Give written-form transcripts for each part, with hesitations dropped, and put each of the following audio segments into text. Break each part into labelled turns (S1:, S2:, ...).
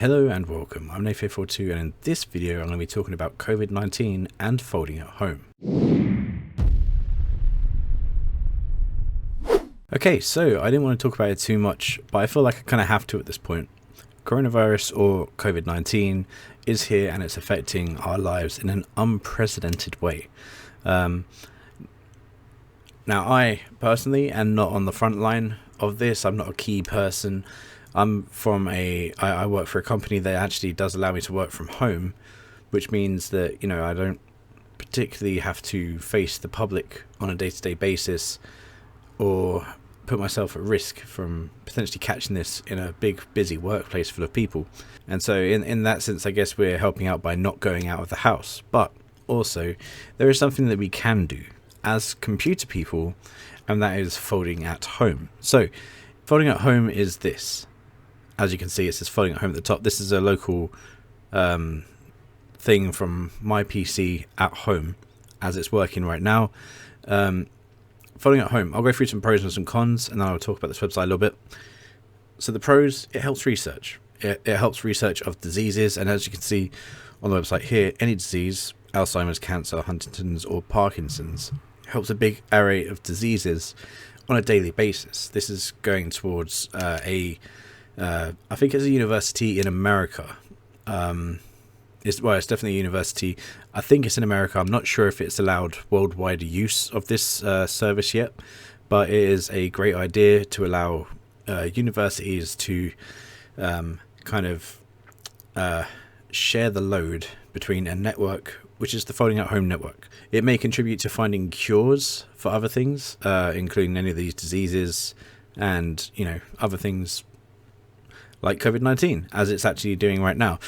S1: Hello and welcome, I'm Nathan42 and in this video I'm going to be talking about COVID-19 and folding at home. Okay, so I didn't want to talk about it too much, but I feel like I kind of have to at this point. Coronavirus or COVID-19 is here and it's affecting our lives in an unprecedented way. Now I personally am not on the front line of this, I'm not a key person. I work for a company that actually does allow me to work from home, which means that, I don't particularly have to face the public on a day-to-day basis or put myself at risk from potentially catching this in a big, busy workplace full of people. And so in that sense, I guess we're helping out by not going out of the house. But also, there is something that we can do as computer people, and that is folding at home. So, folding at home is this. As you can see, it says folding at home at the top. This is a local thing from my PC at home as it's working right now. Folding at home, I'll go through some pros and some cons, and then I'll talk about this website a little bit. So the pros, it helps research. It helps research of diseases, and as you can see on the website here, any disease, Alzheimer's, cancer, Huntington's, or Parkinson's, helps a big array of diseases on a daily basis. This is going towards I think it's a university in America. It's definitely a university. I think it's in America. I'm not sure if it's allowed worldwide use of this service yet, but it is a great idea to allow universities to share the load between a network, which is the Folding at Home network. It may contribute to finding cures for other things, including any of these diseases and, other things like COVID-19, as it's actually doing right now.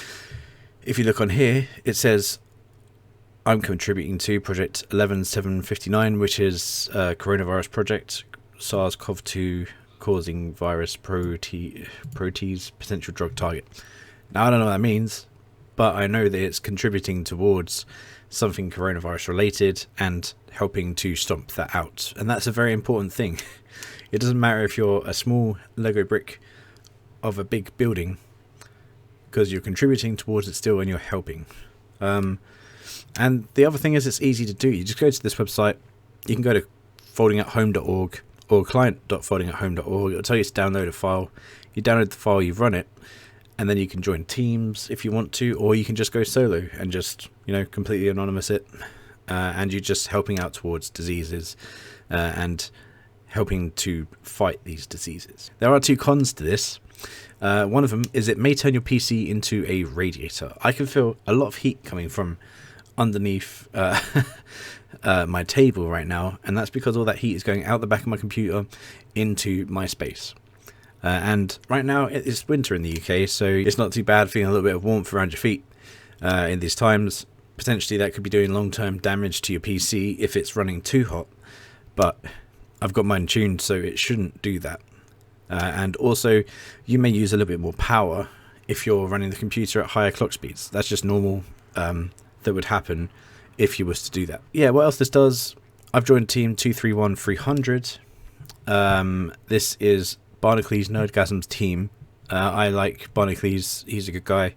S1: If you look on here, it says I'm contributing to Project 11759, which is a coronavirus project, SARS-CoV-2 causing virus protease potential drug target. Now, I don't know what that means, but I know that it's contributing towards something coronavirus related and helping to stomp that out. And that's a very important thing. It doesn't matter if you're a small Lego brick of a big building, because you're contributing towards it still and you're helping. And the other thing is, it's easy to do. You just go to this website. You can go to foldingathome.org or client.foldingathome.org. It'll tell you to download a file. You download the file, you run it, and then you can join teams if you want to, or you can just go solo and just completely anonymous it, and you're just helping out towards diseases and helping to fight these diseases. There are two cons to this. One of them is it may turn your PC into a radiator. I can feel a lot of heat coming from underneath my table right now, and that's because all that heat is going out the back of my computer into my space. And right now it's winter in the UK, so it's not too bad feeling a little bit of warmth around your feet in these times. Potentially that could be doing long-term damage to your PC if it's running too hot, but I've got mine tuned so it shouldn't do that. And also, you may use a little bit more power if you're running the computer at higher clock speeds. That's just normal. That would happen if you was to do that. Yeah, what else this does? I've joined team 231300. This is Barnacle Nerdgasm's team. I like Barnacle. He's a good guy.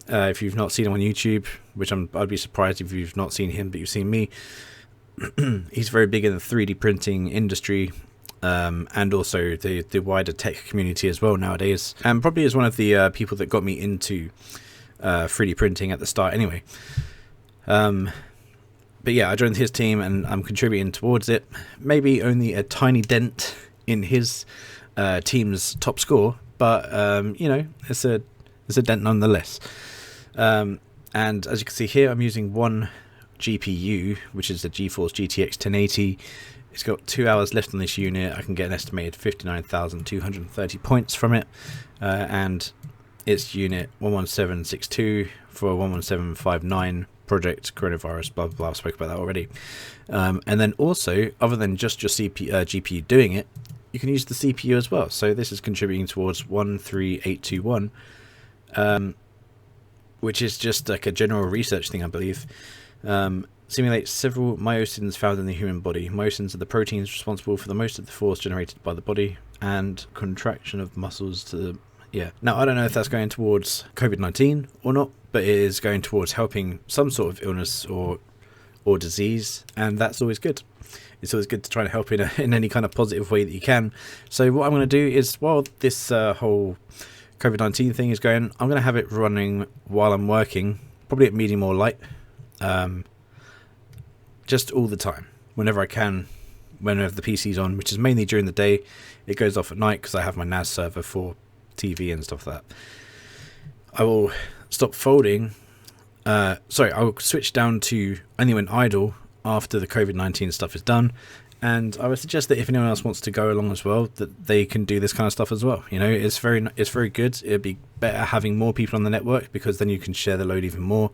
S1: If you've not seen him on YouTube, which I'd be surprised if you've not seen him, but you've seen me. He's very big in the 3D printing industry. And also the wider tech community as well nowadays, and probably is one of the people that got me into 3D printing at the start anyway. But yeah, I joined his team and I'm contributing towards it. Maybe only a tiny dent in his team's top score, but it's a dent nonetheless. And as you can see here, I'm using one GPU, which is the GeForce GTX 1080. It's got 2 hours left on this unit. I can get an estimated 59,230 points from it. And it's unit 11762 for 11759 project coronavirus, blah, blah, blah. I spoke about that already. And then also, other than just your GPU doing it, you can use the CPU as well. So this is contributing towards 13821, which is just like a general research thing, I believe. Simulates several myosins found in the human body. Myosins are the proteins responsible for the most of the force generated by the body and contraction of muscles to Yeah. Now, I don't know if that's going towards COVID-19 or not, but it is going towards helping some sort of illness or disease, and that's always good. It's always good to try and help in any kind of positive way that you can. So what I'm going to do is, while this whole COVID-19 thing is going, I'm going to have it running while I'm working, probably at medium or light, just all the time, whenever I can, whenever the PC's on, which is mainly during the day. It goes off at night because I have my NAS server for TV and stuff like that. I will stop folding. I will switch down to only when idle after the COVID-19 stuff is done. And I would suggest that if anyone else wants to go along as well, that they can do this kind of stuff as well. You know, it's very good. It'd be better having more people on the network, because then you can share the load even more,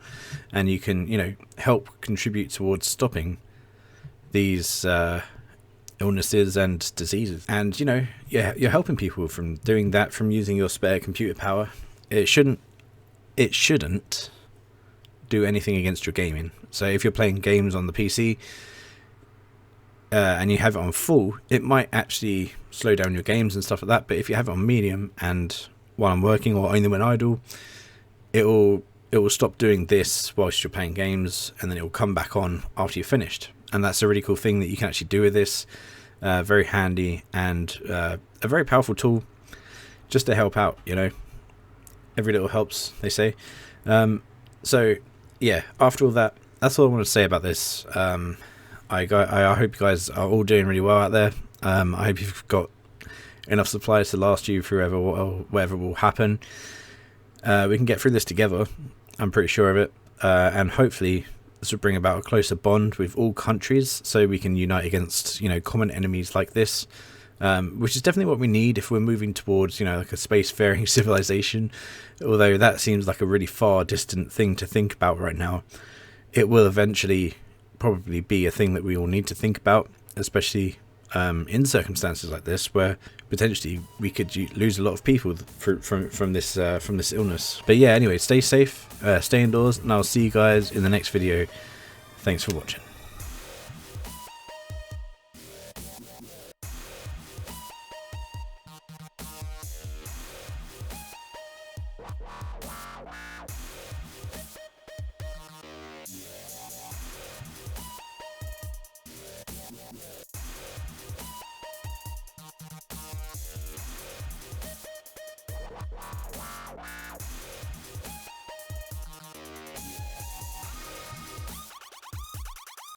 S1: and you can, you know, help contribute towards stopping these illnesses and diseases. And, you know, you're helping people from doing that, from using your spare computer power. It shouldn't do anything against your gaming. So if you're playing games on the PC, and you have it on full, it might actually slow down your games and stuff like that. But if you have it on medium and while I'm working, or only when idle, it will stop doing this whilst you're playing games, and then it will come back on after you're finished. And that's a really cool thing that you can actually do with this. Very handy, and a very powerful tool just to help out, you know. Every little helps, they say. So yeah, after all that, that's all I want to say about this. I hope you guys are all doing really well out there. I hope you've got enough supplies to last you through whatever will happen. We can get through this together. I'm pretty sure of it. And hopefully this will bring about a closer bond with all countries, so we can unite against, you know, common enemies like this. Which is definitely what we need if we're moving towards, you know, like a spacefaring civilization. Although that seems like a really far distant thing to think about right now. It will eventually probably be a thing that we all need to think about, especially in circumstances like this, where potentially we could lose a lot of people from this illness. But yeah, anyway, stay safe, stay indoors, and I'll see you guys in the next video. Thanks for watching.